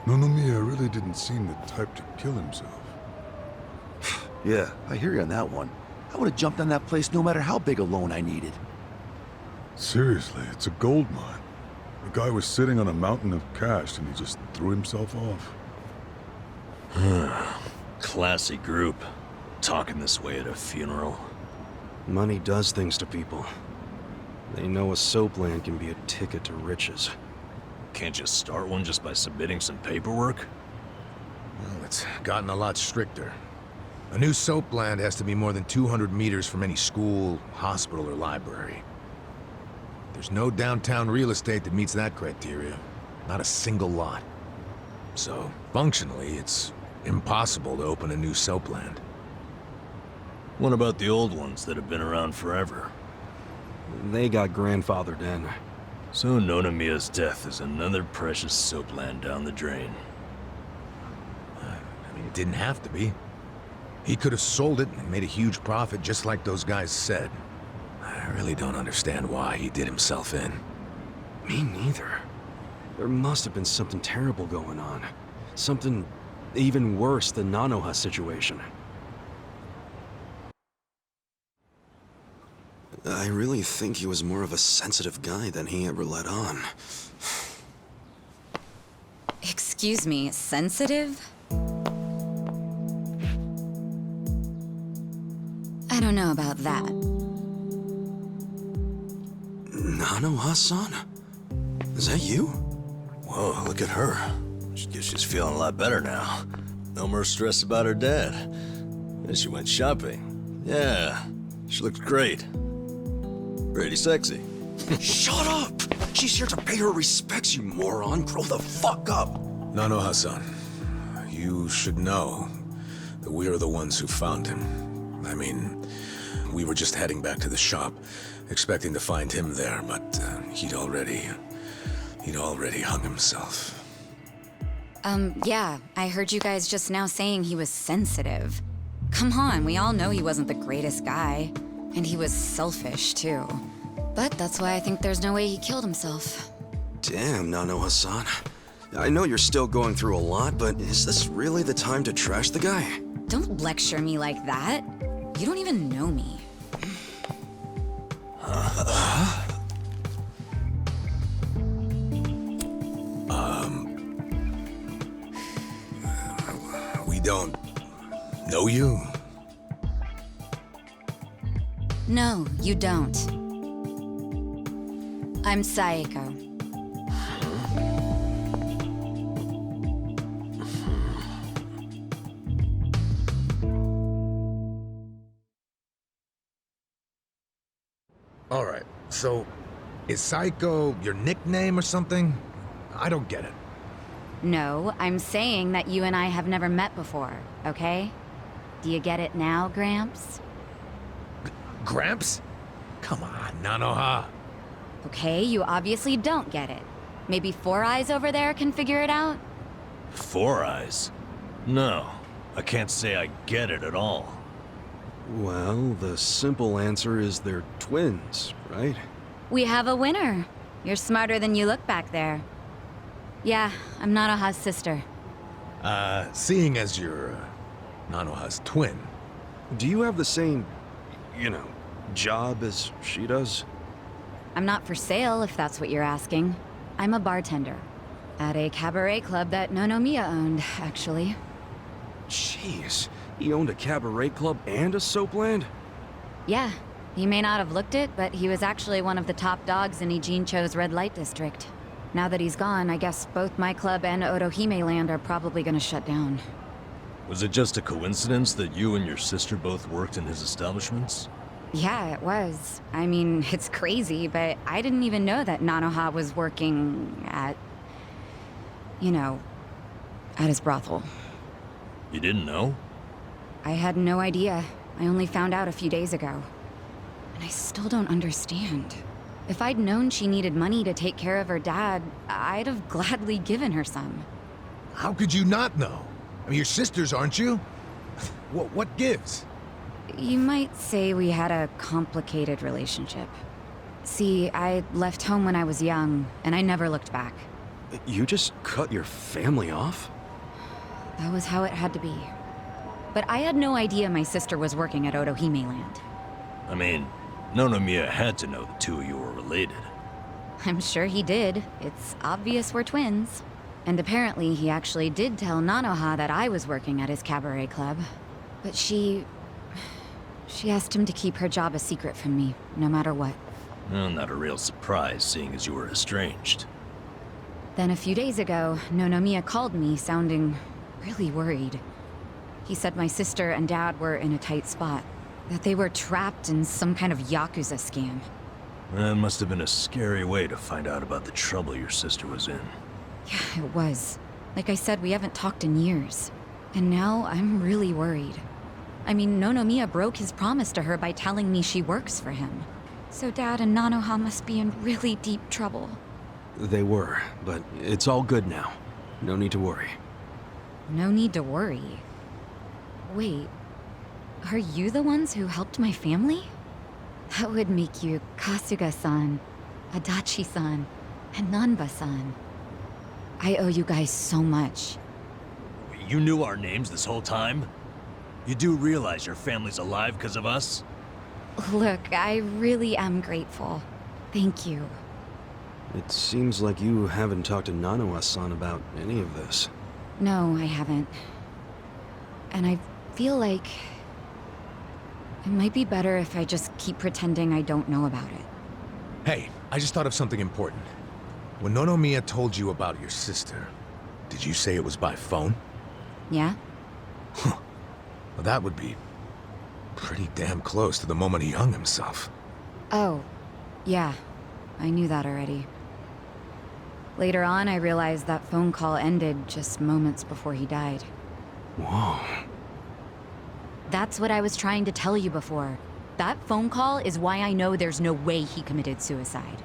Nonomiya really didn't seem the type to kill himself. Yeah, I hear you on that one. I would have jumped on that place no matter how big a loan I needed. Seriously, it's a gold mine. The guy was sitting on a mountain of cash and he just threw himself off. Classy group. Talking this way at a funeral. Money does things to people. They know a soapland can be a ticket to riches. Can't you start one just by submitting some paperwork? Well, it's gotten a lot stricter. A new soap land has to be more than 200 meters from any school, hospital, or library. There's no downtown real estate that meets that criteria. Not a single lot. So, functionally, it's impossible to open a new soap land. What about the old ones that have been around forever? They got grandfathered in. So Nonomiya's death is another precious soap land down the drain. I mean, it didn't have to be. He could have sold it and made a huge profit just like those guys said. I really don't understand why he did himself in. Me neither. There must have been something terrible going on. Something even worse than Nanoha's situation. I really think he was more of a sensitive guy than he ever let on. Excuse me, sensitive? I don't know about that. Nanoha-san? Is that you? Whoa, look at her. Guess she's feeling a lot better now. No more stress about her dad. And she went shopping. Yeah, she looks great. Pretty sexy. Shut up! She's here to pay her respects, you moron. Grow the fuck up! Nanoha-san, you should know that we are the ones who found him. I mean, we were just heading back to the shop, expecting to find him there, but he'd already hung himself. Yeah, I heard you guys just now saying he was sensitive. Come on, we all know he wasn't the greatest guy. And he was selfish, too. But that's why I think there's no way he killed himself. Damn, Nanoha-san. I know you're still going through a lot, but is this really the time to trash the guy? Don't lecture me like that. You don't even know me. We don't know you? No, you don't. I'm Saeko. All right, so is Psycho your nickname or something? I don't get it. No, I'm saying that you and I have never met before, okay? Do you get it now, Gramps? Gramps? Come on, Nanoha. Okay, you obviously don't get it. Maybe Four Eyes over there can figure it out? Four Eyes? No, I can't say I get it at all. Well, the simple answer is they're twins, right? We have a winner. You're smarter than you look back there. Yeah, I'm Nanoha's sister. Seeing as you're Nanoha's twin. Do you have the same, job as she does? I'm not for sale, if that's what you're asking. I'm a bartender. At a cabaret club that Nonomiya owned, actually. Jeez, he owned a cabaret club and a soapland? Yeah, he may not have looked it, but he was actually one of the top dogs in Ijincho's red light district. Now that he's gone, I guess both my club and Otohime Land are probably gonna shut down. Was it just a coincidence that you and your sister both worked in his establishments? Yeah, it was. I mean, it's crazy, but I didn't even know that Nanoha was working at... at his brothel. You didn't know? I had no idea. I only found out a few days ago. And I still don't understand. If I'd known she needed money to take care of her dad, I'd have gladly given her some. How could you not know? I mean, you're sisters, aren't you? What gives? You might say we had a complicated relationship. See, I left home when I was young, and I never looked back. You just cut your family off? That was how it had to be. But I had no idea my sister was working at Otohime Land. I mean, Nonomiya had to know the two of you were related. I'm sure he did. It's obvious we're twins. And apparently he actually did tell Nanoha that I was working at his cabaret club. But she asked him to keep her job a secret from me, no matter what. Well, not a real surprise, seeing as you were estranged. Then a few days ago, Nonomiya called me, sounding really worried. He said my sister and dad were in a tight spot, that they were trapped in some kind of Yakuza scam. That must have been a scary way to find out about the trouble your sister was in. Yeah, it was. Like I said, we haven't talked in years. And now I'm really worried. I mean, Nonomiya broke his promise to her by telling me she works for him. So Dad and Nanoha must be in really deep trouble. They were, but it's all good now. No need to worry. No need to worry. Wait, are you the ones who helped my family? That would make you Kasuga-san, Adachi-san, and Nanba-san. I owe you guys so much. You knew our names this whole time? You do realize your family's alive because of us? Look, I really am grateful. Thank you. It seems like you haven't talked to Nanoha-san about any of this. No, I haven't. And I feel like it might be better if I just keep pretending I don't know about it. Hey, I just thought of something important. When Nonomiya told you about your sister, did you say it was by phone? Yeah? Well, that would be pretty damn close to the moment he hung himself. Oh, yeah. I knew that already. Later on, I realized that phone call ended just moments before he died. Whoa. That's what I was trying to tell you before. That phone call is why I know there's no way he committed suicide.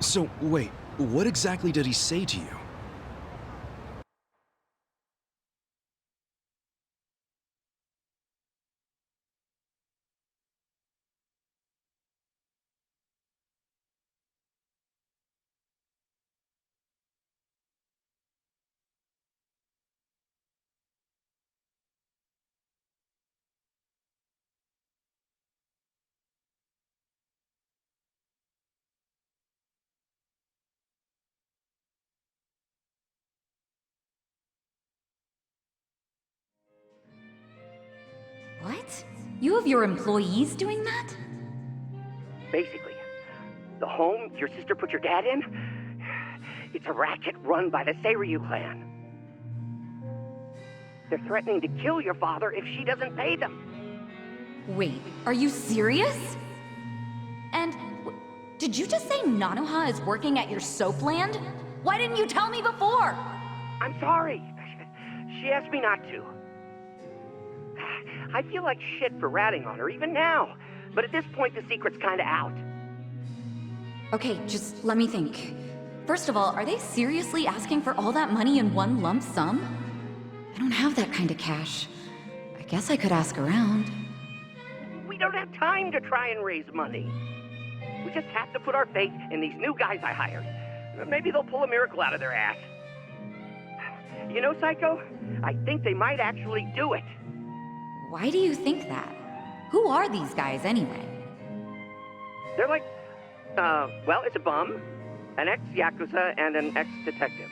So, wait, what exactly did he say to you? What? You have your employees doing that? Basically, the home your sister put your dad in, it's a racket run by the Seiryu clan. They're threatening to kill your father if she doesn't pay them. Wait, are you serious? And did you just say Nanoha is working at your soap land? Why didn't you tell me before? I'm sorry. She asked me not to. I feel like shit for ratting on her, even now. But at this point, the secret's kinda out. Okay, just let me think. First of all, are they seriously asking for all that money in one lump sum? I don't have that kind of cash. I guess I could ask around. We don't have time to try and raise money. We just have to put our faith in these new guys I hired. Maybe they'll pull a miracle out of their ass. You know, Psycho? I think they might actually do it. Why do you think that? Who are these guys anyway? They're like, well, it's a bum, an ex-Yakuza, and an ex-detective.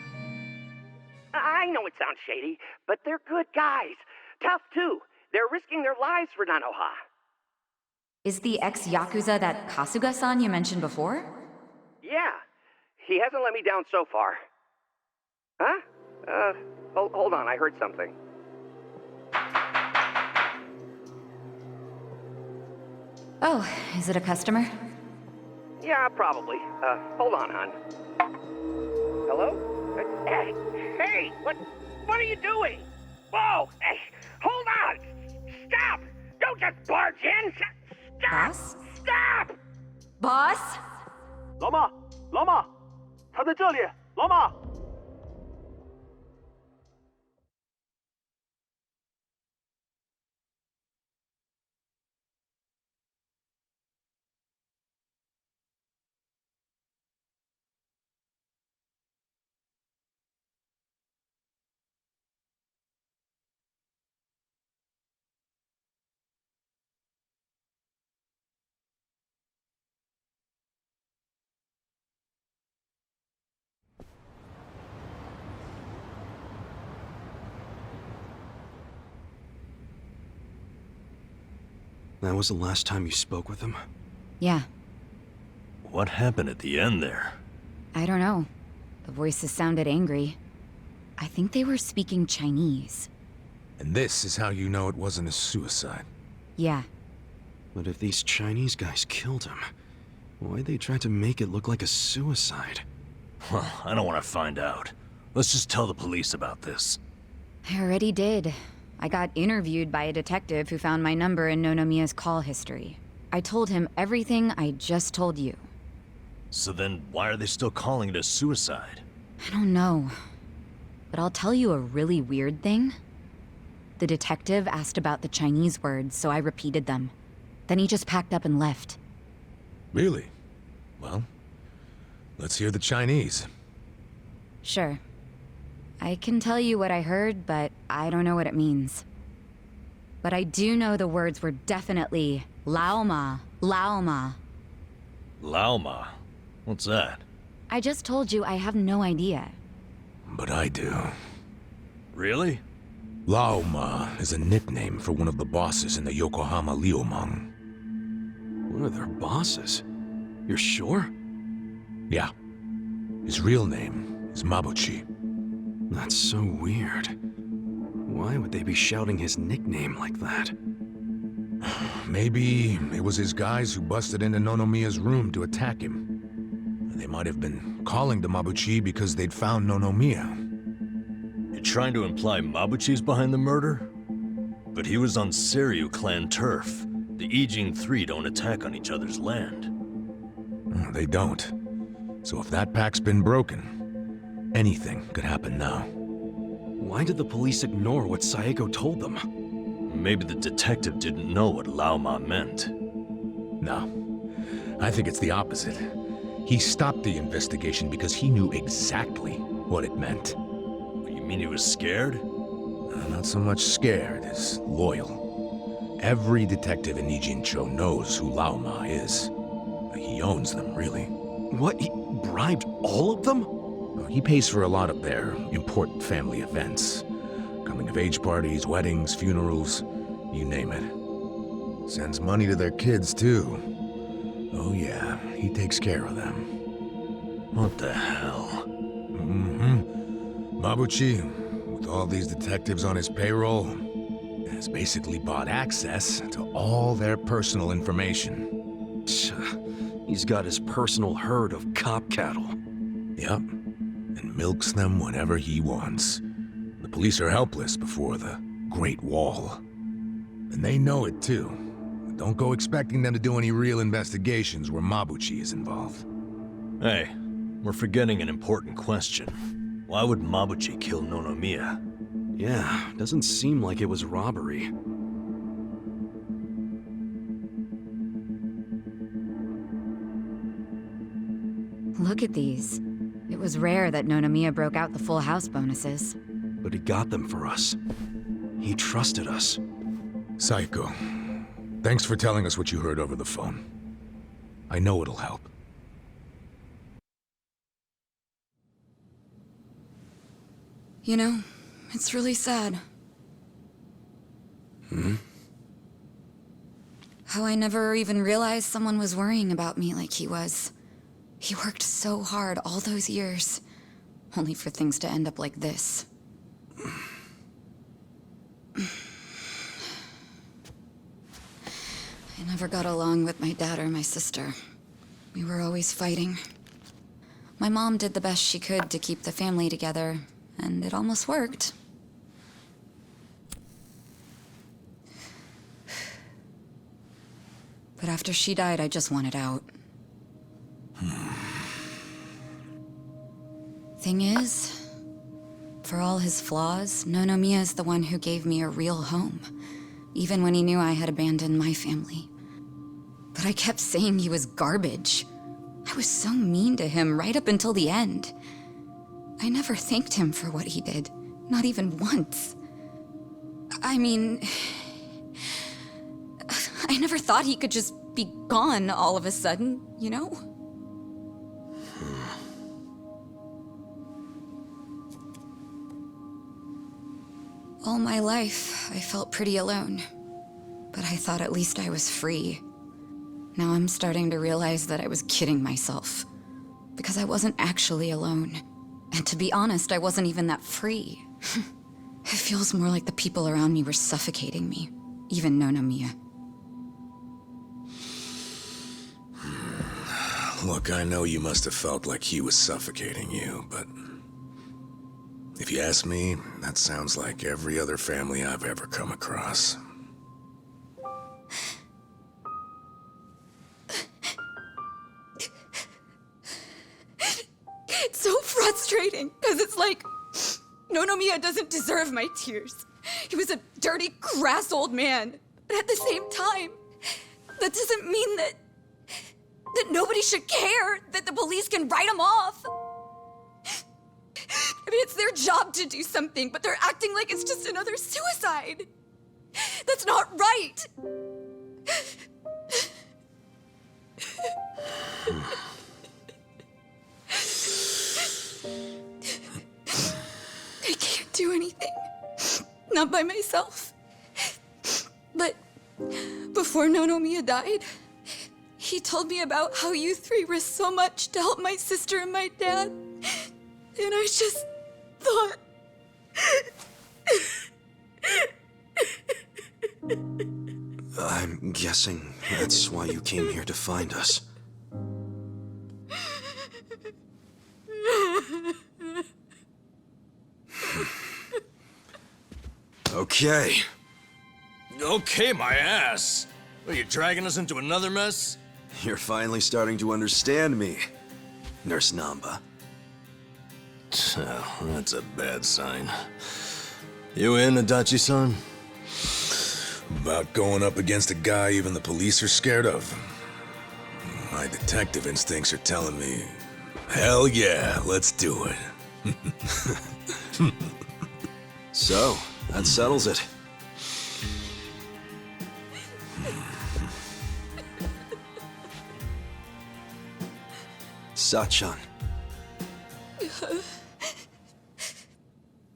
I know it sounds shady, but they're good guys. Tough, too. They're risking their lives for Nanoha. Is the ex-Yakuza that Kasuga-san you mentioned before? Yeah. He hasn't let me down so far. Huh? Hold on, I heard something. Oh, is it a customer? Yeah, probably. Hold on, hon. Hello? Hey, what are you doing? Whoa, hey, hold on! Stop! Don't just barge in! Stop! Boss? Stop! Boss? 老妈，老妈，他在这里，老妈。That was the last time you spoke with him? Yeah, What happened at the end there? I don't know. The voices sounded angry. I think they were speaking Chinese. And this is how you know it wasn't a suicide. Yeah, But if these Chinese guys killed him, why'd they try to make it look like a suicide? Well, I don't want to find out. Let's just tell the police about this. I already did. I got interviewed by a detective who found my number in Nonomiya's call history. I told him everything I just told you. So then, why are they still calling it a suicide? I don't know. But I'll tell you a really weird thing. The detective asked about the Chinese words, so I repeated them. Then he just packed up and left. Really? Well, let's hear the Chinese. Sure. I can tell you what I heard, but I don't know what it means. But I do know the words were definitely Laoma, Laoma. Laoma? What's that? I just told you I have no idea. But I do. Really? Laoma is a nickname for one of the bosses in the Yokohama Liumang. One of their bosses? You're sure? Yeah. His real name is Mabuchi. That's so weird. Why would they be shouting his nickname like that? Maybe it was his guys who busted into Nonomiya's room to attack him. And they might have been calling to Mabuchi because they'd found Nonomiya. You're trying to imply Mabuchi's behind the murder? But he was on Seiryu clan turf. The Ijing Three don't attack on each other's land. They don't. So if that pact's been broken, anything could happen now. Why did the police ignore what Saeko told them? Maybe the detective didn't know what Laoma meant. No. I think it's the opposite. He stopped the investigation because he knew exactly what it meant. You mean he was scared? Not so much scared as loyal. Every detective in Nijincho knows who Laoma is. He owns them, really. What? He bribed all of them? He pays for a lot of their important family events. Coming-of-age parties, weddings, funerals, you name it. Sends money to their kids, too. Oh yeah, he takes care of them. What the hell? Mabuchi, with all these detectives on his payroll, has basically bought access to all their personal information. He's got his personal herd of cop cattle. Yep, and milks them whenever he wants. The police are helpless before the Great Wall. And they know it too. Don't go expecting them to do any real investigations where Mabuchi is involved. Hey, we're forgetting an important question. Why would Mabuchi kill Nonomiya? Yeah, doesn't seem like it was robbery. Look at these. It was rare that Nonomiya broke out the full house bonuses. But he got them for us. He trusted us. Saiko, thanks for telling us what you heard over the phone. I know it'll help. You know, it's really sad. How I never even realized someone was worrying about me like he was. He worked so hard all those years, only for things to end up like this. I never got along with my dad or my sister. We were always fighting. My mom did the best she could to keep the family together, and it almost worked. But after she died, I just wanted out. Thing is, for all his flaws, Nonomiya is the one who gave me a real home, even when he knew I had abandoned my family. But I kept saying he was garbage. I was so mean to him right up until the end. I never thanked him for what he did, not even once. I mean, I never thought he could just be gone all of a sudden, you know? All my life, I felt pretty alone. But I thought at least I was free. Now I'm starting to realize that I was kidding myself. Because I wasn't actually alone. And to be honest, I wasn't even that free. It feels more like the people around me were suffocating me. Even Nonomiya. Look, I know you must have felt like he was suffocating you, but... if you ask me, that sounds like every other family I've ever come across. It's so frustrating, because it's like... Nonomiya doesn't deserve my tears. He was a dirty, crass old man. But at the same time, that doesn't mean that nobody should care, that the police can write him off. I mean, it's their job to do something, but they're acting like it's just another suicide. That's not right. I can't do anything. Not by myself. But before Nonomiya died, he told me about how you three risked so much to help my sister and my dad. And I just thought... I'm guessing that's why you came here to find us. Okay. Okay, my ass. Are you dragging us into another mess? You're finally starting to understand me, Nurse Namba. Oh, that's a bad sign. You in, Adachi-san? About going up against a guy even the police are scared of. My detective instincts are telling me, hell yeah, let's do it. So, that settles it. Sachan.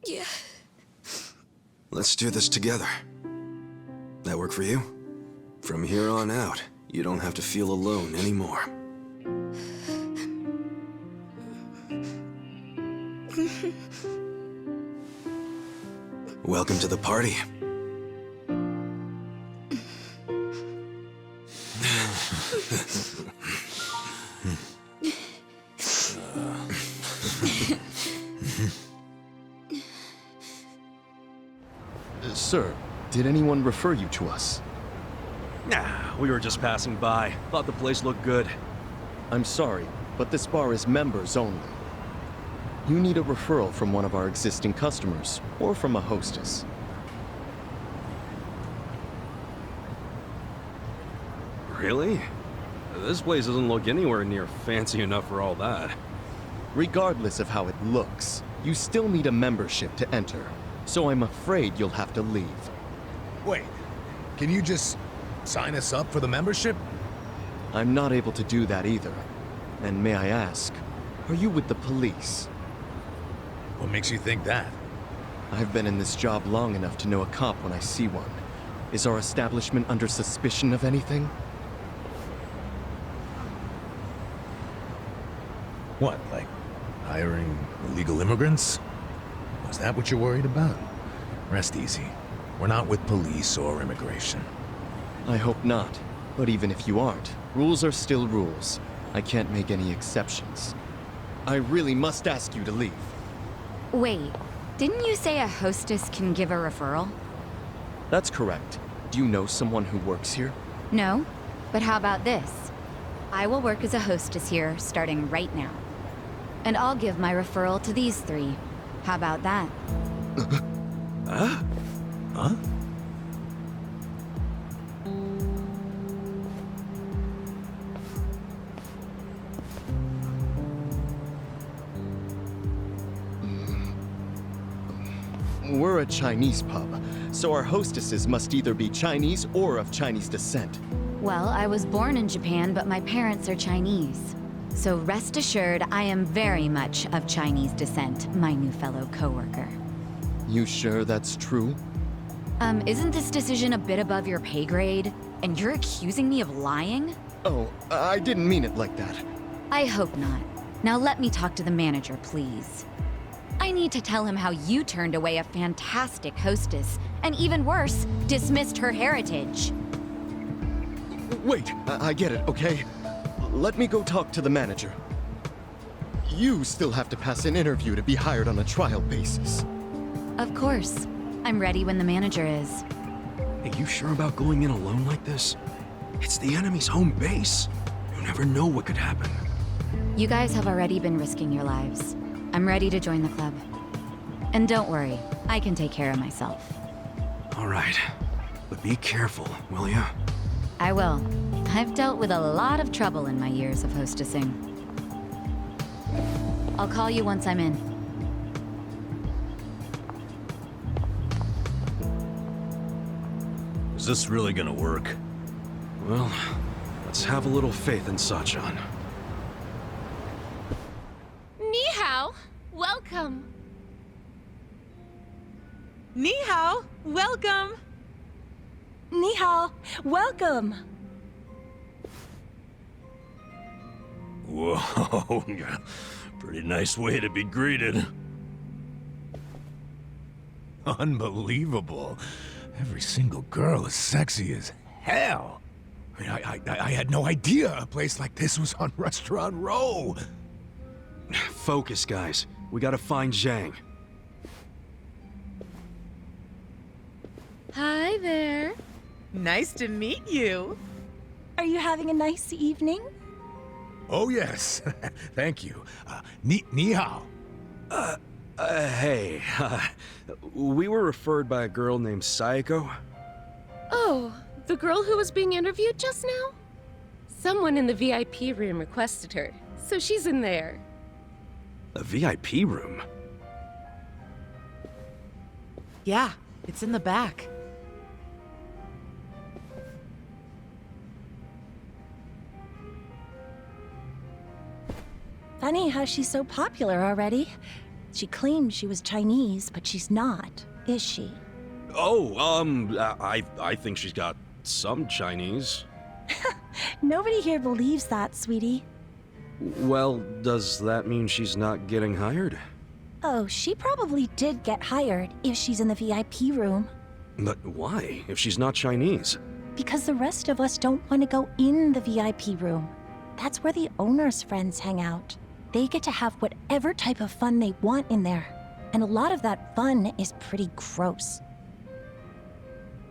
Yeah. Let's do this together. That work for you? From here on out, you don't have to feel alone anymore. Welcome to the party. Sir, did anyone refer you to us? Nah, we were just passing by. Thought the place looked good. I'm sorry, but this bar is members only. You need a referral from one of our existing customers, or from a hostess. Really? This place doesn't look anywhere near fancy enough for all that. Regardless of how it looks, you still need a membership to enter, so I'm afraid you'll have to leave. Wait, can you just sign us up for the membership? I'm not able to do that either. And may I ask, are you with the police? What makes you think that? I've been in this job long enough to know a cop when I see one. Is our establishment under suspicion of anything? What, like hiring illegal immigrants? Is that what you're worried about? Rest easy. We're not with police or immigration. I hope not. But even if you aren't, rules are still rules. I can't make any exceptions. I really must ask you to leave. Wait, didn't you say a hostess can give a referral? That's correct. Do you know someone who works here? No, but how about this? I will work as a hostess here, starting right now. And I'll give my referral to these three. How about that? Huh? We're a Chinese pub, so our hostesses must either be Chinese or of Chinese descent. Well, I was born in Japan, but my parents are Chinese. So rest assured, I am very much of Chinese descent, my new fellow coworker. You sure that's true? Isn't this decision a bit above your pay grade? And you're accusing me of lying? Oh, I didn't mean it like that. I hope not. Now let me talk to the manager, please. I need to tell him how you turned away a fantastic hostess, and even worse, dismissed her heritage. Wait, I get it, okay? Let me go talk to the manager. You still have to pass an interview to be hired on a trial basis. Of course. I'm ready when the manager is. Are you sure about going in alone like this? It's the enemy's home base. You never know what could happen. You guys have already been risking your lives. I'm ready to join the club. And don't worry, I can take care of myself. All right. But be careful, will ya? I will. I've dealt with a lot of trouble in my years of hostessing. I'll call you once I'm in. Is this really gonna work? Well, let's have a little faith in Sachan. Ni hao, welcome. Ni hao, welcome. Ni hao, welcome. Whoa, pretty nice way to be greeted. Unbelievable. Every single girl is sexy as hell. I mean, I had no idea a place like this was on Restaurant Row. Focus, guys. We gotta find Zhang. Hi there. Nice to meet you. Are you having a nice evening? Oh, yes. Thank you. Ni hao. Hey, we were referred by a girl named Sayako. Oh, the girl who was being interviewed just now? Someone in the VIP room requested her, so she's in there. A VIP room? Yeah, it's in the back. Funny how she's so popular already. She claimed she was Chinese, but she's not, is she? Oh, I think she's got some Chinese. Nobody here believes that, sweetie. Well, does that mean she's not getting hired? Oh, she probably did get hired if she's in the VIP room. But why, if she's not Chinese? Because the rest of us don't want to go in the VIP room. That's where the owner's friends hang out. They get to have whatever type of fun they want in there. And a lot of that fun is pretty gross.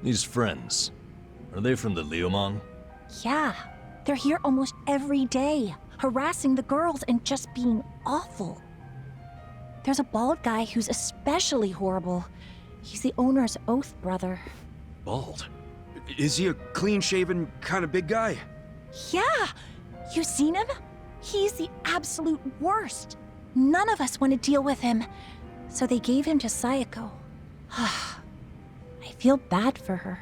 These friends, are they from the Liumang? Yeah, they're here almost every day, harassing the girls and just being awful. There's a bald guy who's especially horrible. He's the owner's oath brother. Bald? Is he a clean-shaven kind of big guy? Yeah! You seen him? He's the absolute worst. None of us want to deal with him. So they gave him to Sayako. I feel bad for her.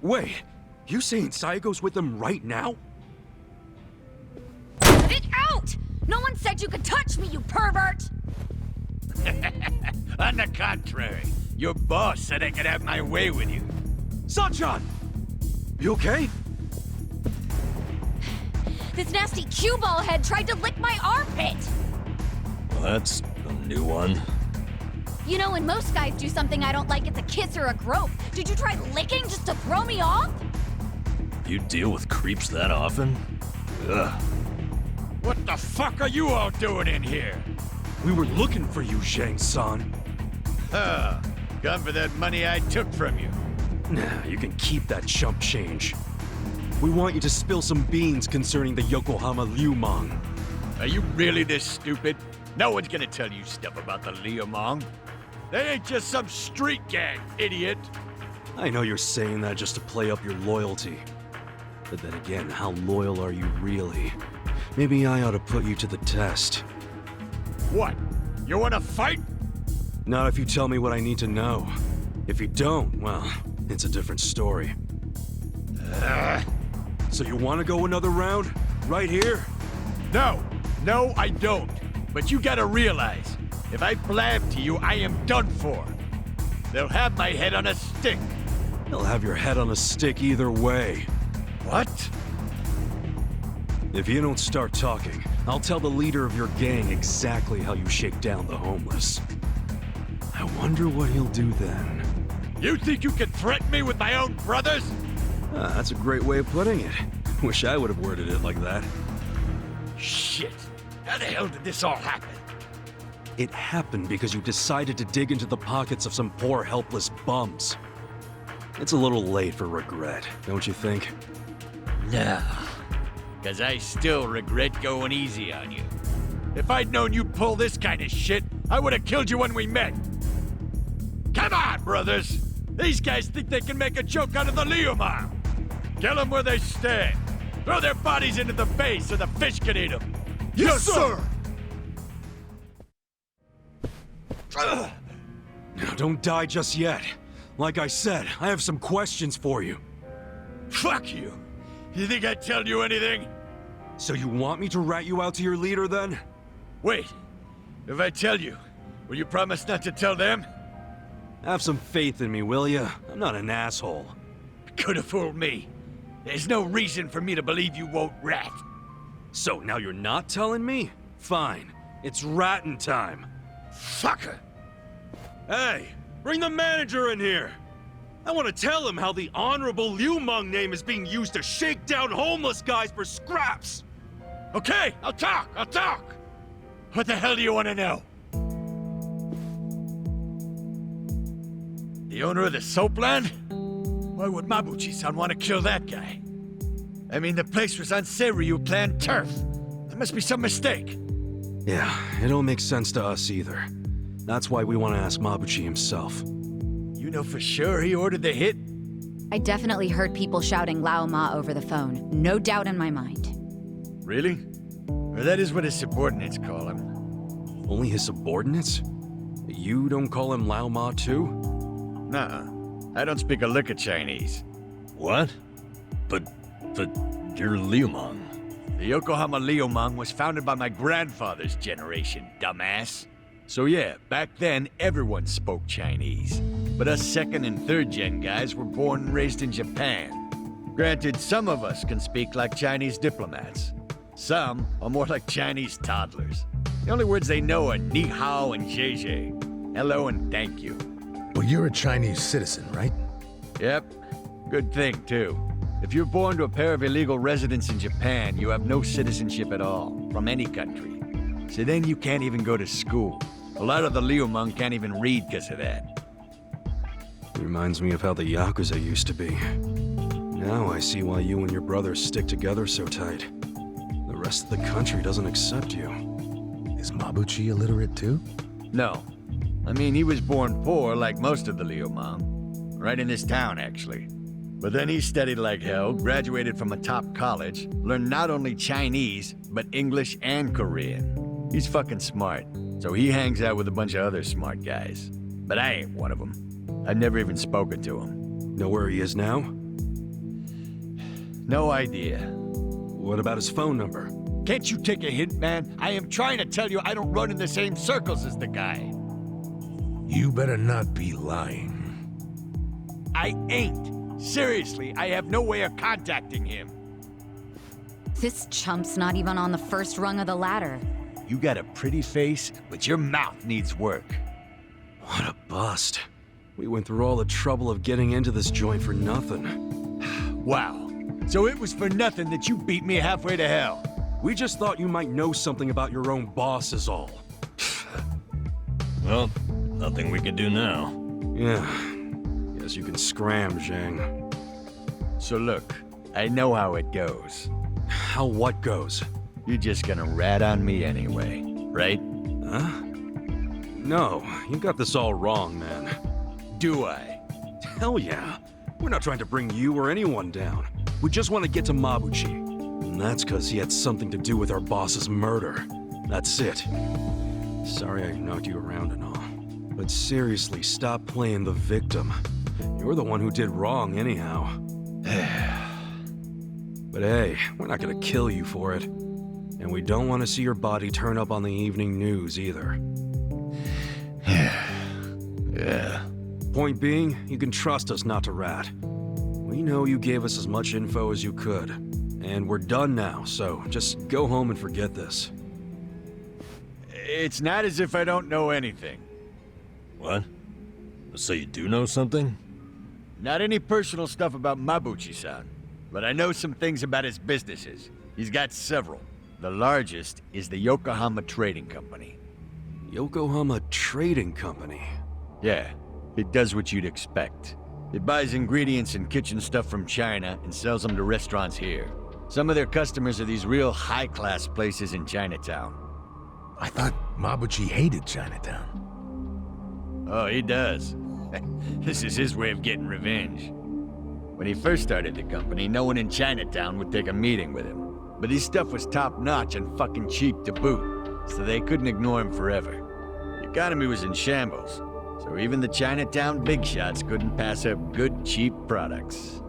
Wait, you saying Sayako's with them right now? Get out! No one said you could touch me, you pervert! On the contrary, your boss said I could have my way with you. Sachan! You okay? This nasty cue ball head tried to lick my armpit! Well, that's a new one. You know, when most guys do something I don't like, it's a kiss or a grope. Did you try licking just to throw me off? You deal with creeps that often? Ugh. What the fuck are you all doing in here? We were looking for you, Zhang-san. Huh. Come for that money I took from you. Nah, you can keep that chump change. We want you to spill some beans concerning the Yokohama Liumang. Are you really this stupid? No one's gonna tell you stuff about the Liumang. They ain't just some street gang, idiot. I know you're saying that just to play up your loyalty. But then again, how loyal are you really? Maybe I ought to put you to the test. What? You wanna fight? Not if you tell me what I need to know. If you don't, well, it's a different story. So you want to go another round? Right here? No, I don't. But you gotta realize, If I blab to you, I am done for. They'll have my head on a stick. They'll have your head on a stick either way. What? If you don't start talking, I'll tell the leader of your gang exactly how you shake down the homeless. I wonder what he'll do then. You think you can threaten me with my own brothers? That's a great way of putting it. Wish I would have worded it like that. Shit. How the hell did this all happen? It happened because you decided to dig into the pockets of some poor, helpless bums. It's a little late for regret, don't you think? No. Because I still regret going easy on you. If I'd known you'd pull this kind of shit, I would have killed you when we met. Come on, brothers! These guys think they can make a joke out of the Liumang. Kill them where they stand. Throw their bodies into the bay so the fish can eat them. Yes, sir! Now, don't die just yet. Like I said, I have some questions for you. Fuck you. You think I'd tell you anything? So you want me to rat you out to your leader, then? Wait. If I tell you, will you promise not to tell them? Have some faith in me, will ya? I'm not an asshole. Could have fooled me. There's no reason for me to believe you won't rat. So now you're not telling me? Fine. It's ratting time. Fucker! Hey, bring the manager in here! I want to tell him how the honorable Liumang name is being used to shake down homeless guys for scraps! Okay, I'll talk! What the hell do you want to know? The owner of the soap land? Why would Mabuchi-san want to kill that guy? I mean, the place was on Seiryu clan turf. There must be some mistake. Yeah, it don't make sense to us either. That's why we want to ask Mabuchi himself. You know for sure he ordered the hit? I definitely heard people shouting Lao Ma over the phone. No doubt in my mind. Really? Or that is what his subordinates call him. Only his subordinates? You don't call him Lao Ma too? Nuh-uh. I don't speak a lick of Chinese. What? But you're Liumang. The Yokohama Liumang was founded by my grandfather's generation, dumbass. So yeah, back then everyone spoke Chinese. But us second and third gen guys were born and raised in Japan. Granted, some of us can speak like Chinese diplomats. Some are more like Chinese toddlers. The only words they know are ni hao and zhe zhe. Hello and thank you. Well, you're a Chinese citizen, right? Yep. Good thing, too. If you're born to a pair of illegal residents in Japan, you have no citizenship at all, from any country. So then you can't even go to school. A lot of the Liumang can't even read because of that. Reminds me of how the Yakuza used to be. Now I see why you and your brothers stick together so tight. The rest of the country doesn't accept you. Is Mabuchi illiterate too? No. I mean, he was born poor like most of the Liumang. Right in this town, actually. But then he studied like hell, graduated from a top college, learned not only Chinese, but English and Korean. He's fucking smart, so he hangs out with a bunch of other smart guys. But I ain't one of them. I've never even spoken to him. Know where he is now? No idea. What about his phone number? Can't you take a hint, man? I am trying to tell you I don't run in the same circles as the guy. You better not be lying. I ain't. Seriously, I have no way of contacting him. This chump's not even on the first rung of the ladder. You got a pretty face, but your mouth needs work. What a bust. We went through all the trouble of getting into this joint for nothing. Wow. So it was for nothing that you beat me halfway to hell. We just thought you might know something about your own boss is all. Well, nothing we could do now. Yeah. Guess you can scram, Zhang. So look, I know how it goes. How what goes? You're just gonna rat on me anyway, right? Huh? No, you got this all wrong, man. Do I? Hell yeah. We're not trying to bring you or anyone down. We just want to get to Mabuchi. And that's because he had something to do with our boss's murder. That's it. Sorry I knocked you around and all. But seriously, stop playing the victim. You're the one who did wrong anyhow. But hey, we're not gonna kill you for it. And we don't want to see your body turn up on the evening news either. Yeah. Point being, you can trust us not to rat. We know you gave us as much info as you could. And we're done now, so just go home and forget this. It's not as if I don't know anything. What? So you do know something? Not any personal stuff about Mabuchi-san, but I know some things about his businesses. He's got several. The largest is the Yokohama Trading Company. Yokohama Trading Company? Yeah, it does what you'd expect. It buys ingredients and kitchen stuff from China and sells them to restaurants here. Some of their customers are these real high-class places in Chinatown. I thought Mabuchi hated Chinatown. Oh, he does. This is his way of getting revenge. When he first started the company, no one in Chinatown would take a meeting with him. But his stuff was top-notch and fucking cheap to boot, so they couldn't ignore him forever. The economy was in shambles, so even the Chinatown big shots couldn't pass up good, cheap products.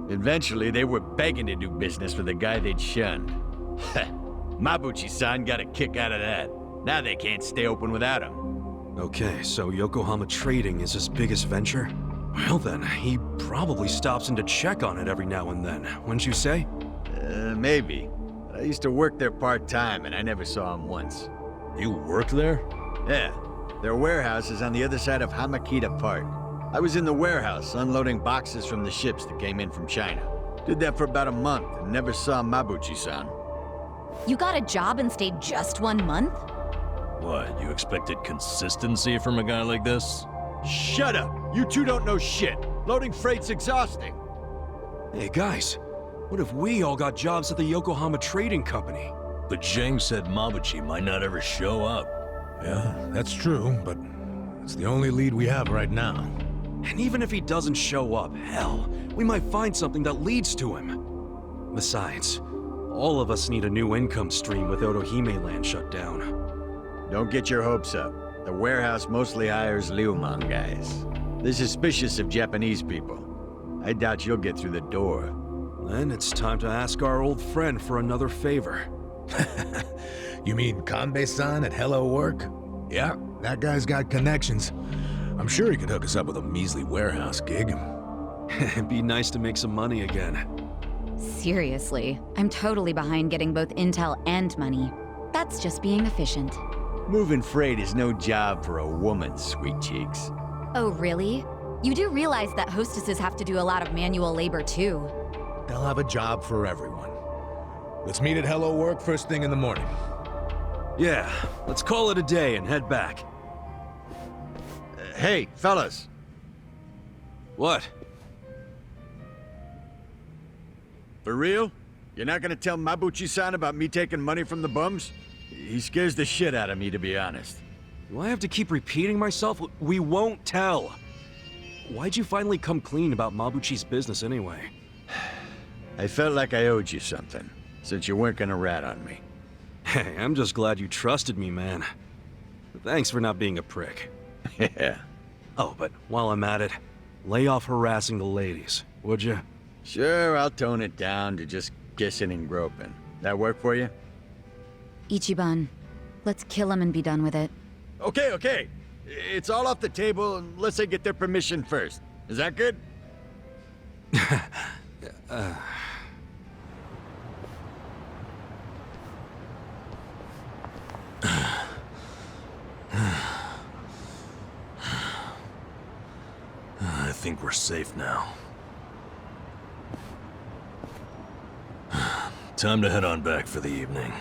Eventually, they were begging to do business with a guy they'd shunned. Mabuchi-san got a kick out of that. Now they can't stay open without him. Okay, so Yokohama Trading is his biggest venture? Well then, he probably stops in to check on it every now and then, wouldn't you say? Maybe. I used to work there part-time, and I never saw him once. You worked there? Yeah. Their warehouse is on the other side of Hamakita Park. I was in the warehouse, unloading boxes from the ships that came in from China. Did that for about a month, and never saw Mabuchi-san. You got a job and stayed just 1 month? What, you expected consistency from a guy like this? Shut up! You two don't know shit! Loading freight's exhausting! Hey guys, what if we all got jobs at the Yokohama Trading Company? But Zhang said Mabuchi might not ever show up. Yeah, that's true, but it's the only lead we have right now. And even if he doesn't show up, hell, we might find something that leads to him. Besides, all of us need a new income stream with Otohime Land shut down. Don't get your hopes up. The warehouse mostly hires Liumang guys. They're suspicious of Japanese people. I doubt you'll get through the door. Then it's time to ask our old friend for another favor. You mean Kanbei-san at Hello Work? Yeah, that guy's got connections. I'm sure he could hook us up with a measly warehouse gig. It'd be nice to make some money again. Seriously, I'm totally behind getting both intel and money. That's just being efficient. Moving freight is no job for a woman, sweet cheeks. Oh, really? You do realize that hostesses have to do a lot of manual labor, too. They'll have a job for everyone. Let's meet at Hello Work first thing in the morning. Yeah, let's call it a day and head back. Hey, fellas. What? For real? You're not gonna tell Mabuchi-san about me taking money from the bums? He scares the shit out of me, to be honest. Do I have to keep repeating myself? We won't tell. Why'd you finally come clean about Mabuchi's business anyway? I felt like I owed you something, since you weren't gonna rat on me. Hey, I'm just glad you trusted me, man. Thanks for not being a prick. Yeah. Oh, but while I'm at it, lay off harassing the ladies, would you? Sure, I'll tone it down to just kissing and groping. That work for you? Ichiban, let's kill him and be done with it. Okay. It's all off the table unless I get their permission first. Is that good? I think we're safe now. Time to head on back for the evening.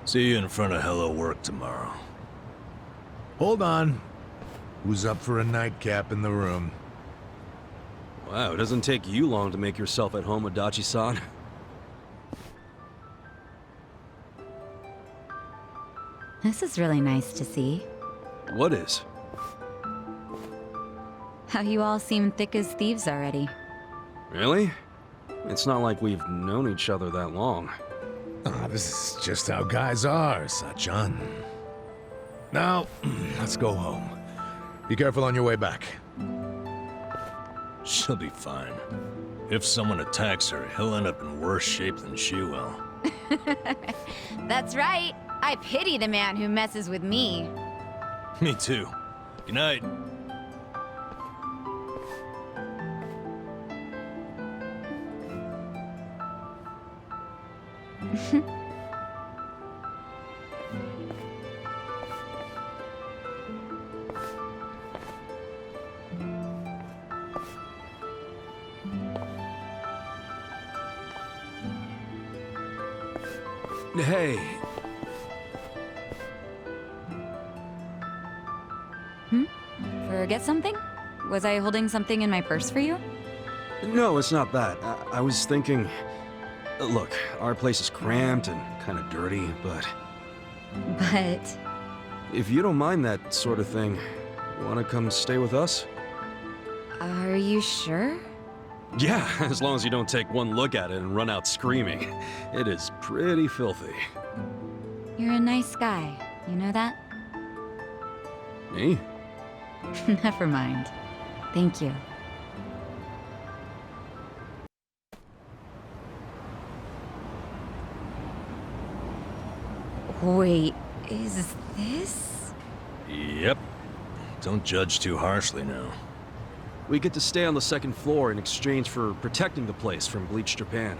See you in front of Hello Work tomorrow. Hold on. Who's up for a nightcap in the room? Wow, it doesn't take you long to make yourself at home, Adachi-san. This is really nice to see. What is? How you all seem thick as thieves already. Really? It's not like we've known each other that long. Ah, this is just how guys are, Sachan. Now, let's go home. Be careful on your way back. She'll be fine. If someone attacks her, he'll end up in worse shape than she will. That's right. I pity the man who messes with me. Me too. Good night. Hey. Forget something? Was I holding something in my purse for you? No, it's not that. I was thinking... Look, our place is cramped and kind of dirty, but... But... If you don't mind that sort of thing, wanna come stay with us? Are you sure? Yeah, as long as you don't take one look at it and run out screaming. It is pretty filthy. You're a nice guy. You know that? Me? Never mind. Thank you. Wait, is this? Yep. Don't judge too harshly now. We get to stay on the second floor in exchange for protecting the place from bleached Japan.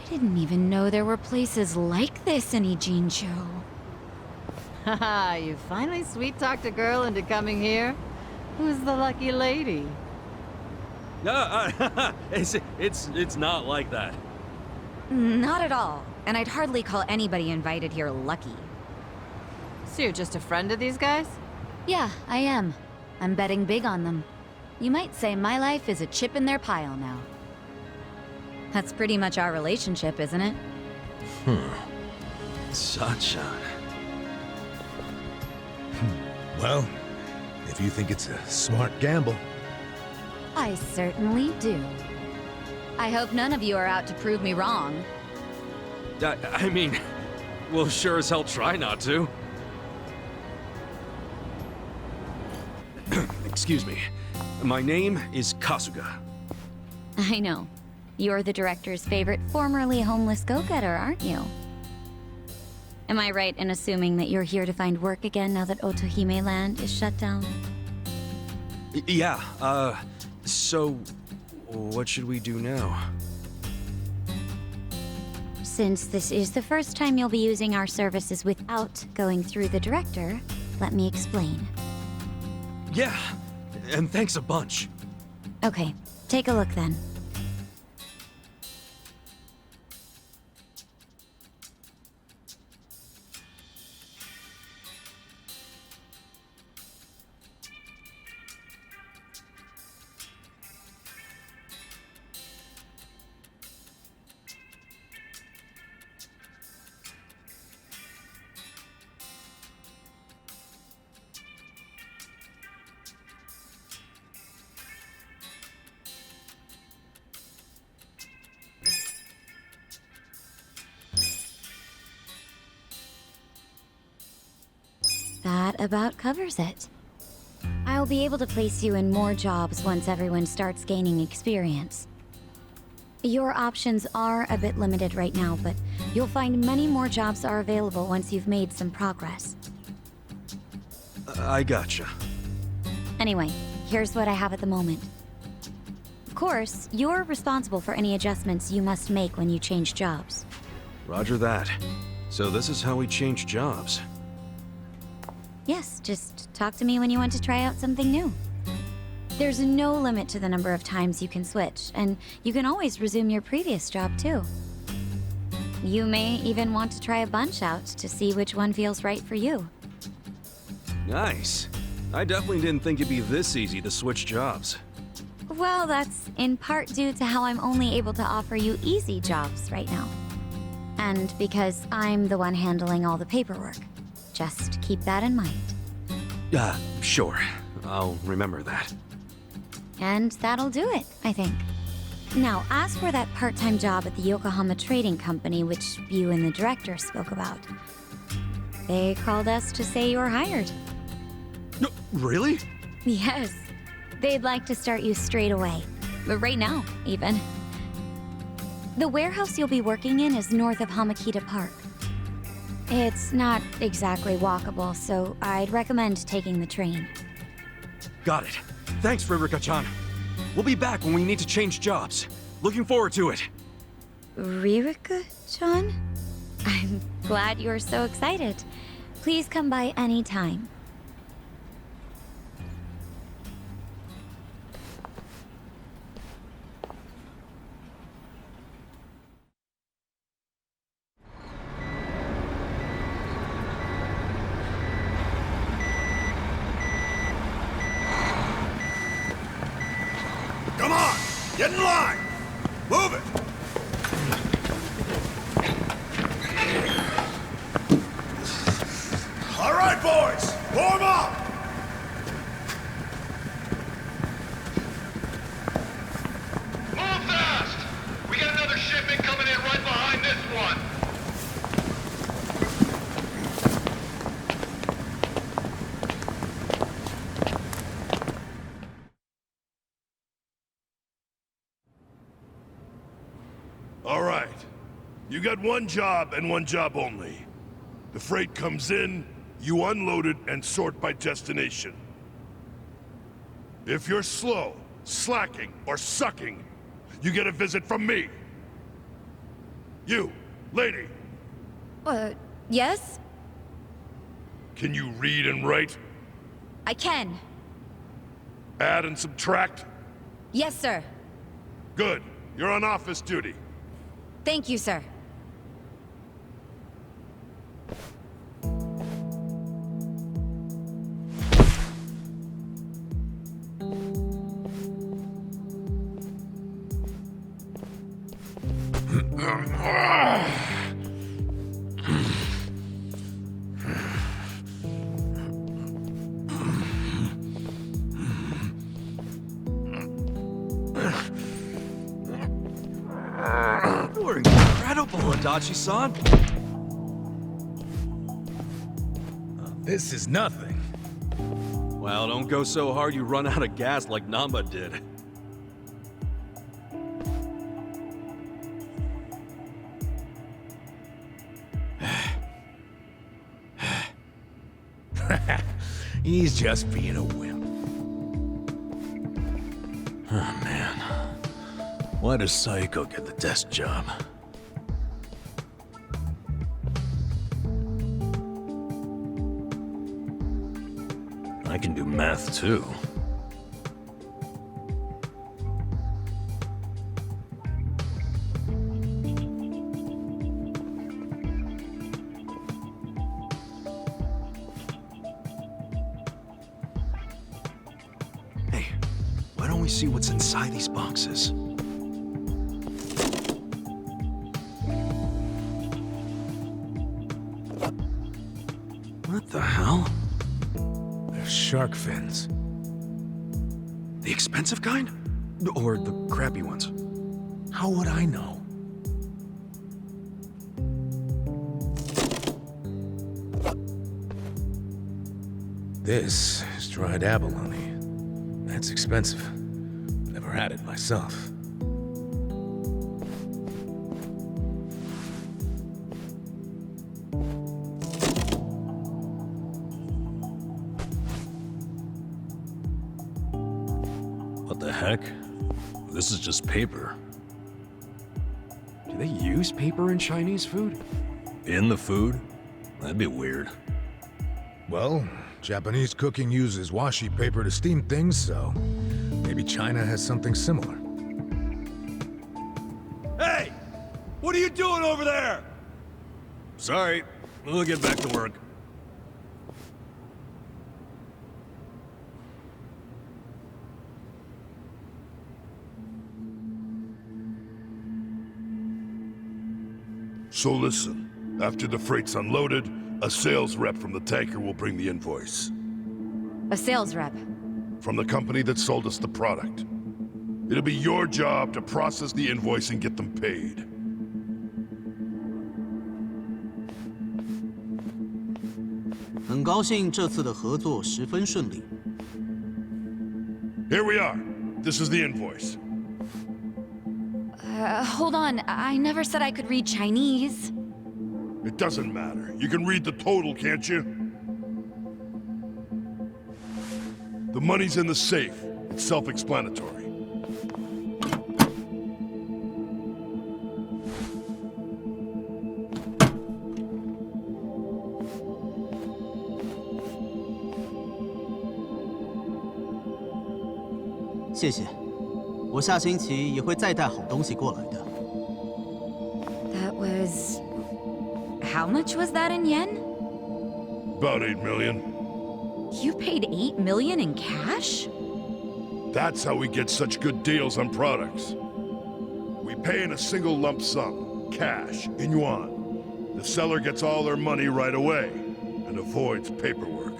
I didn't even know there were places like this in Ijincho. Haha, you finally sweet-talked a girl into coming here? Who's the lucky lady? No, it's not like that. Not at all. And I'd hardly call anybody invited here lucky. So you're just a friend of these guys? Yeah, I am. I'm betting big on them. You might say my life is a chip in their pile now. That's pretty much our relationship, isn't it? Sunshine. Well, if you think it's a smart gamble. I certainly do. I hope none of you are out to prove me wrong. I mean, we'll sure as hell try not to. Excuse me. My name is Kasuga. I know. You're the director's favorite formerly homeless go-getter, aren't you? Am I right in assuming that you're here to find work again now that Otohime Land is shut down? Yeah, so what should we do now? Since this is the first time you'll be using our services without going through the director, let me explain. Yeah, and thanks a bunch. Okay, take a look then. That about covers it. I'll be able to place you in more jobs once everyone starts gaining experience. Your options are a bit limited right now, but you'll find many more jobs are available once you've made some progress. I gotcha. Anyway, here's what I have at the moment. Of course, you're responsible for any adjustments you must make when you change jobs. Roger that. So this is how we change jobs. Yes, just talk to me when you want to try out something new. There's no limit to the number of times you can switch, and you can always resume your previous job too. You may even want to try a bunch out to see which one feels right for you. Nice. I definitely didn't think it'd be this easy to switch jobs. Well, that's in part due to how I'm only able to offer you easy jobs right now. And because I'm the one handling all the paperwork. Just keep that in mind. Sure. I'll remember that. And that'll do it, I think. Now, as for that part-time job at the Yokohama Trading Company, which you and the director spoke about, they called us to say you're hired. No, really? Yes. They'd like to start you straight away. But right now, even. The warehouse you'll be working in is north of Hamakita Park. It's not exactly walkable, so I'd recommend taking the train. Got it. Thanks, Ririka-chan. We'll be back when we need to change jobs. Looking forward to it. Ririka-chan? I'm glad you're so excited. Please come by anytime. Come on! Get in line! Move it! All right, boys! Form up! Move fast! We got another shipment coming in right behind this one. All right. You got one job and one job only. The freight comes in, you unload it and sort by destination. If you're slow, slacking, or sucking, you get a visit from me. You, lady, Yes? can you read and write? I can. Add and subtract? Yes, sir. Good. You're on office duty. Thank you, sir. You're incredible, Adachi-san. This is nothing. Well, don't go so hard you run out of gas like Namba did. He's just being a wimp. Oh, man. Why does Saiko get the desk job? I can do math, too. Hey, why don't we see what's inside these boxes? What the hell? They're shark fins. The expensive kind? Or the crappy ones? How would I know? This is dried abalone. That's expensive. Never had it myself. What the heck? This is just paper. Do they use paper in Chinese food? In the food? That'd be weird. Well, Japanese cooking uses washi paper to steam things, so maybe China has something similar. Hey! What are you doing over there? Sorry, we'll get back to work. So listen, after the freight's unloaded, a sales rep from the tanker will bring the invoice. A sales rep. From the company that sold us the product. It'll be your job to process the invoice and get them paid. Here we are. This is the invoice. Hold on. I never said I could read Chinese. It doesn't matter. You can read the total, can't you? The money's in the safe. It's self-explanatory.谢谢，我下星期也会再带好东西过来的。That was... How much was that in yen? About 8 million. You paid 8 million in cash? That's how we get such good deals on products. We pay in a single lump sum, cash, in yuan. The seller gets all their money right away, and avoids paperwork.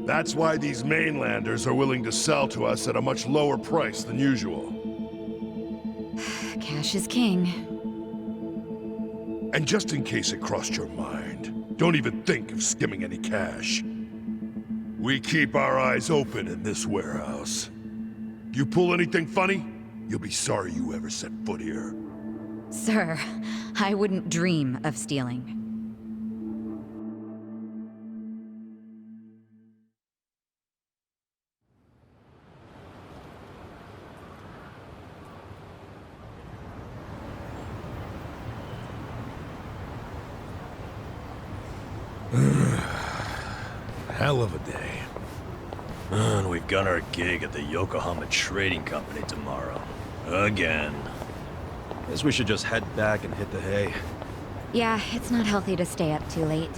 That's why these mainlanders are willing to sell to us at a much lower price than usual. Cash is king. And just in case it crossed your mind, don't even think of skimming any cash. We keep our eyes open in this warehouse. You pull anything funny, you'll be sorry you ever set foot here. Sir, I wouldn't dream of stealing. Hell of a day. And we've got our gig at the Yokohama Trading Company tomorrow. Again. Guess we should just head back and hit the hay. Yeah, it's not healthy to stay up too late.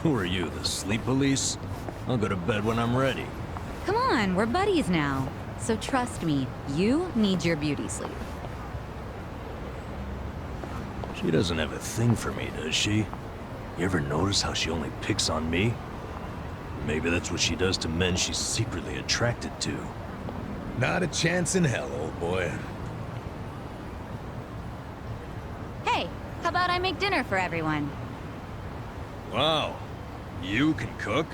Who are you, the sleep police? I'll go to bed when I'm ready. Come on, we're buddies now. So trust me, you need your beauty sleep. She doesn't have a thing for me, does she? You ever notice how she only picks on me? Maybe that's what she does to men she's secretly attracted to. Not a chance in hell, old boy. Hey, how about I make dinner for everyone? Wow. You can cook?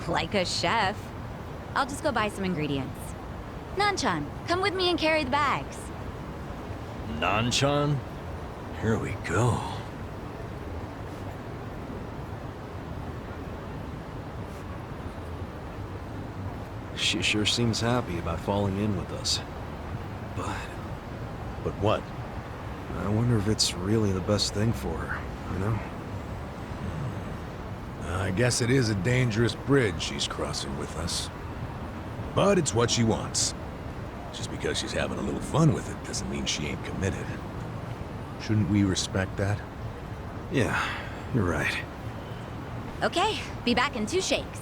Like a chef. I'll just go buy some ingredients. Nanchan, come with me and carry the bags. Nanchan? Here we go. She sure seems happy about falling in with us. But what? I wonder if it's really the best thing for her, you know? I guess it is a dangerous bridge she's crossing with us. But it's what she wants. Just because she's having a little fun with it doesn't mean she ain't committed. Shouldn't we respect that? Yeah, you're right. Okay, be back in 2 shakes.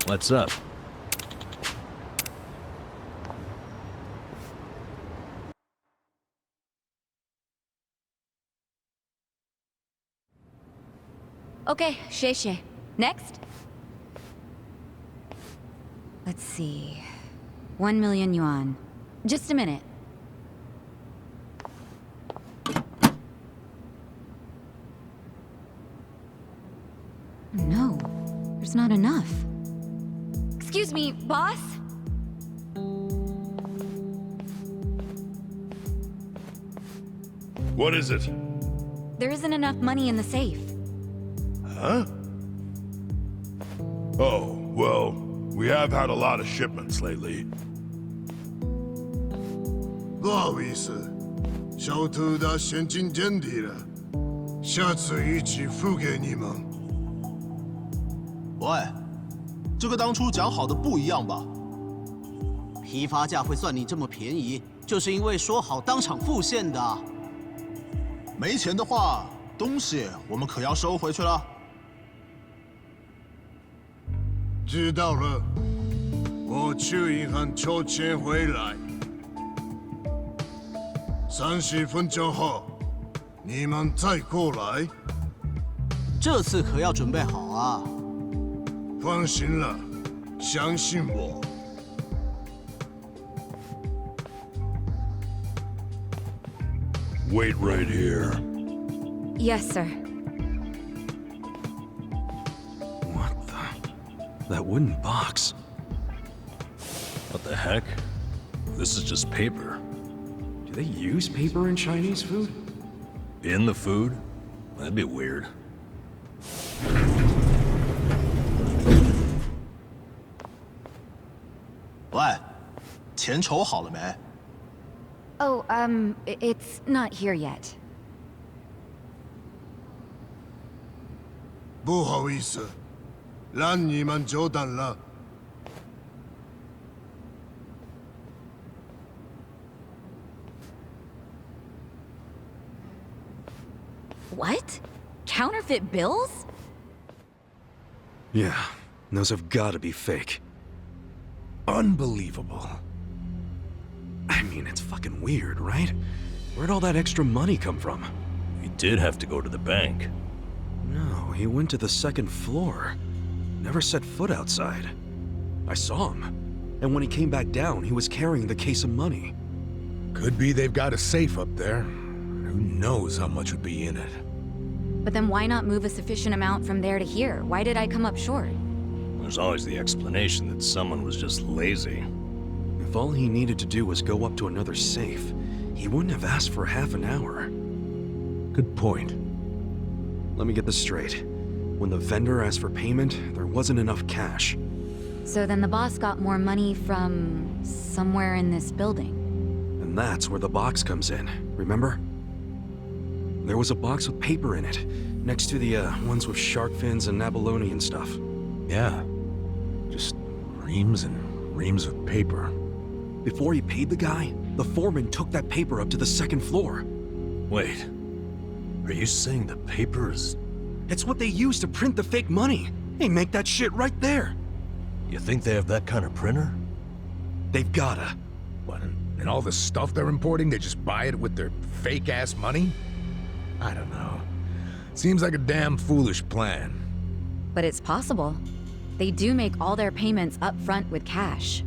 What's up? Okay, Sheshe. Next? Let's see. 1 million yuan. Just a minute. No, there's not enough. Excuse me, boss? What is it? There isn't enough money in the safe. Huh? Oh, well, we have had a lot of shipments lately. 不好意思，小偷的现金见底了，下次一起付给你们。喂，这个当初讲好的不一样吧？批发价会算你这么便宜，就是因为说好当场付现的。没钱的话，东西我们可要收回去了。知道了，我去银行筹钱回来。30分钟后，你们再过来。这次可要准备好啊！放心了，相信我。Wait right here. Yes, sir. What the? That wooden box. What the heck? This is just paper. Do they use paper in Chinese food? In the food? That'd be weird. 喂，钱筹好了没？ Oh, it's not here yet. 不好意思，让你们久等了。What? Counterfeit bills? Yeah, those have gotta be fake. Unbelievable. I mean, it's fucking weird, right? Where'd all that extra money come from? He did have to go to the bank. No, he went to the second floor. Never set foot outside. I saw him. And when he came back down, he was carrying the case of money. Could be they've got a safe up there. Who knows how much would be in it? But then why not move a sufficient amount from there to here? Why did I come up short? There's always the explanation that someone was just lazy. If all he needed to do was go up to another safe, he wouldn't have asked for half an hour. Good point. Let me get this straight. When the vendor asked for payment, there wasn't enough cash. So then the boss got more money from somewhere in this building. And that's where the box comes in, remember? There was a box with paper in it, next to the ones with shark fins and abalone and stuff. Yeah. Just reams and reams of paper. Before he paid the guy, the foreman took that paper up to the second floor. Wait, are you saying the paper is... It's what they use to print the fake money. They make that shit right there. You think they have that kind of printer? They've gotta. What, and all the stuff they're importing, they just buy it with their fake-ass money? I don't know. Seems like a damn foolish plan. But it's possible. They do make all their payments up front with cash.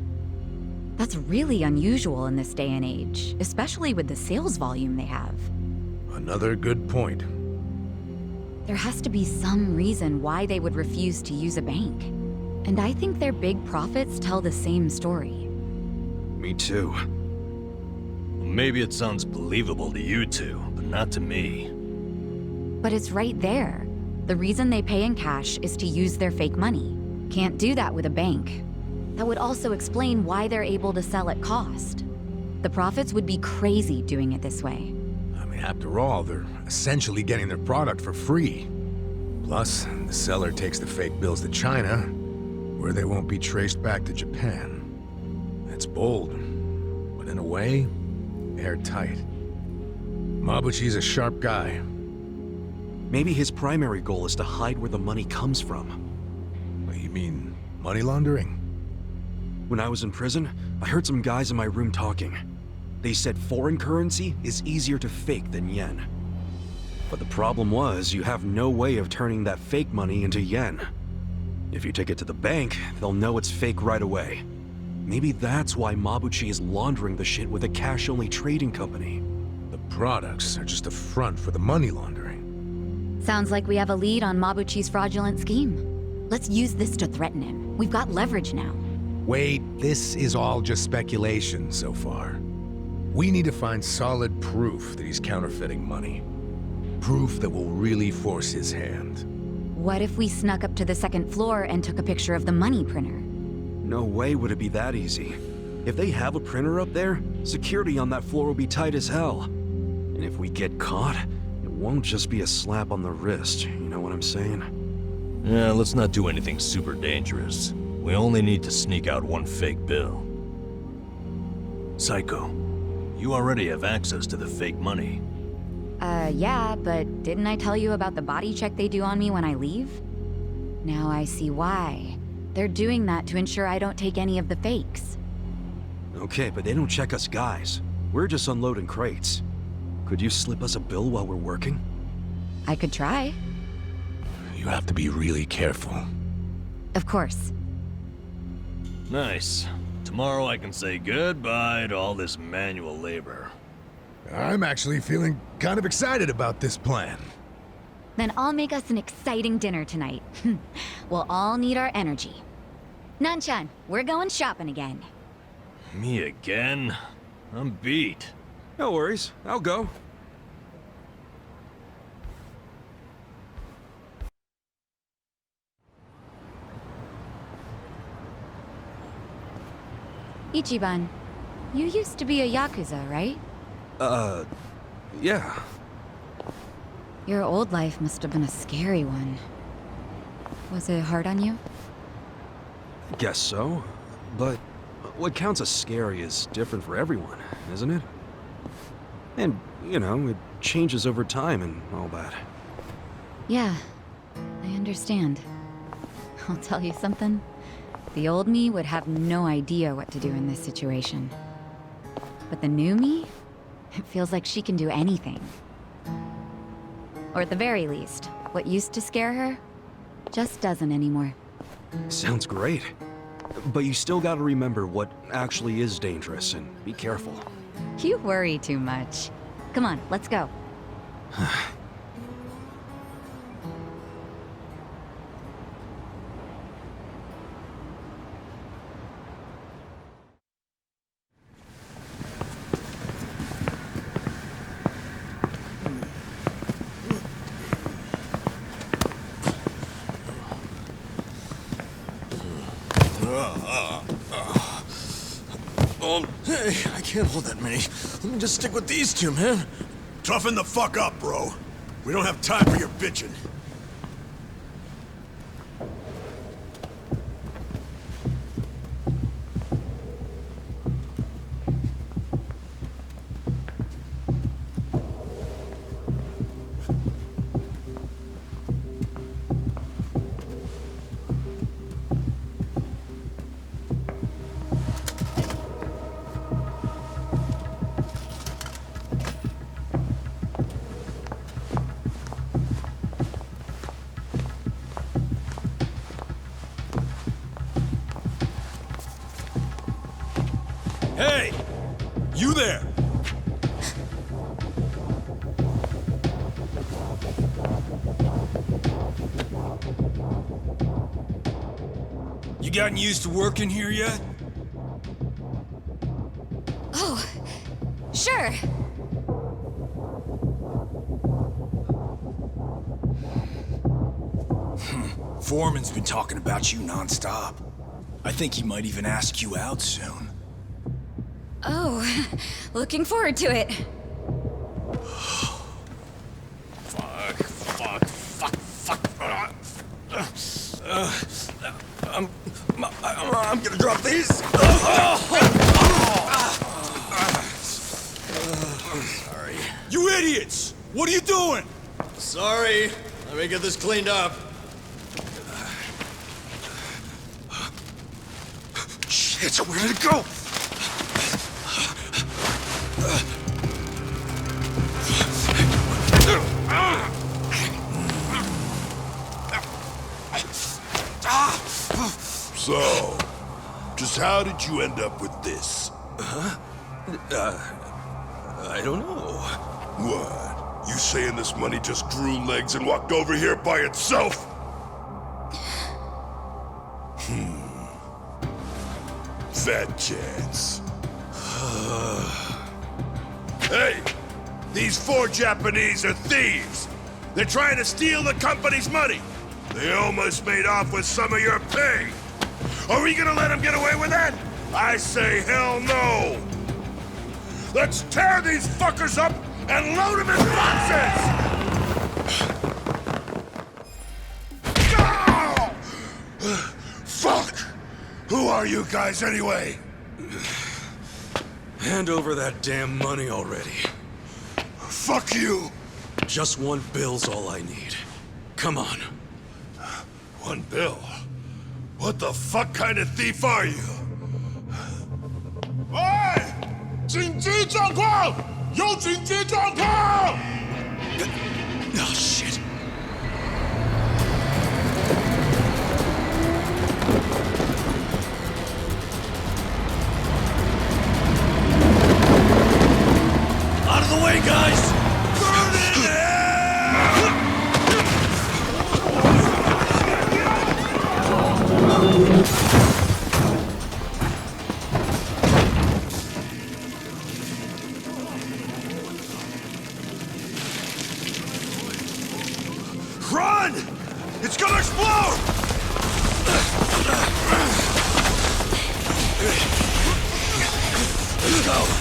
That's really unusual in this day and age, especially with the sales volume they have. Another good point. There has to be some reason why they would refuse to use a bank. And I think their big profits tell the same story. Me too. Maybe it sounds believable to you two, but not to me. But it's right there. The reason they pay in cash is to use their fake money. Can't do that with a bank. That would also explain why they're able to sell at cost. The profits would be crazy doing it this way. I mean, after all, they're essentially getting their product for free. Plus, the seller takes the fake bills to China, where they won't be traced back to Japan. That's bold, but in a way, airtight. Mabuchi's a sharp guy. Maybe his primary goal is to hide where the money comes from. What, you mean money laundering? When I was in prison, I heard some guys in my room talking. They said foreign currency is easier to fake than yen. But the problem was, you have no way of turning that fake money into yen. If you take it to the bank, they'll know it's fake right away. Maybe that's why Mabuchi is laundering the shit with a cash-only trading company. The products are just a front for the money laundering. Sounds like we have a lead on Mabuchi's fraudulent scheme. Let's use this to threaten him. We've got leverage now. Wait, this is all just speculation so far. We need to find solid proof that he's counterfeiting money. Proof that will really force his hand. What if we snuck up to the second floor and took a picture of the money printer? No way would it be that easy. If they have a printer up there, security on that floor will be tight as hell. And if we get caught, it won't just be a slap on the wrist, you know what I'm saying? Yeah, let's not do anything super dangerous. We only need to sneak out one fake bill. Psycho, you already have access to the fake money. Yeah, but didn't I tell you about the body check they do on me when I leave? Now I see why. They're doing that to ensure I don't take any of the fakes. Okay, but they don't check us guys. We're just unloading crates. Could you slip us a bill while we're working? I could try. You have to be really careful. Of course. Nice. Tomorrow I can say goodbye to all this manual labor. I'm actually feeling kind of excited about this plan. Then I'll make us an exciting dinner tonight. We'll all need our energy. Nanchan, we're going shopping again. Me again? I'm beat. No worries, I'll go. Ichiban, you used to be a Yakuza, right? Yeah. Your old life must have been a scary one. Was it hard on you? Guess so. But what counts as scary is different for everyone, isn't it? And, you know, it changes over time and all that. Yeah, I understand. I'll tell you something. The old me would have no idea what to do in this situation. But the new me? It feels like she can do anything. Or at the very least, what used to scare her just doesn't anymore. Sounds great. But you still gotta remember what actually is dangerous and be careful. You worry too much. Come on, let's go. Hey, I can't hold that many. Let me just stick with these two, man. Toughen the fuck up, bro. We don't have time for your bitching. Hey! You there! You gotten used to working here yet? Oh, sure. Foreman's been talking about you nonstop. I think he might even ask you out soon. Oh, looking forward to it. I'm gonna drop these. Sorry. You idiots! What are you doing? Sorry. Let me get this cleaned up. Shit, where did it go? So, just how did you end up with this? I don't know. What? You saying this money just grew legs and walked over here by itself? Fat chance. Hey! These 4 Japanese are thieves! They're trying to steal the company's money! They almost made off with some of your pay! Are we gonna let them get away with that? I say hell no! Let's tear these fuckers up and load them in boxes! Oh! Fuck! Who are you guys anyway? Hand over that damn money already. Fuck you! Just 1 bill's all I need. Come on. 1 bill? What the fuck kind of thief are you? Oi! 紧急状况！有紧急状况！ Oh, shit. Out of the way, guys! Burn in Run! It's gonna explode! Let's go!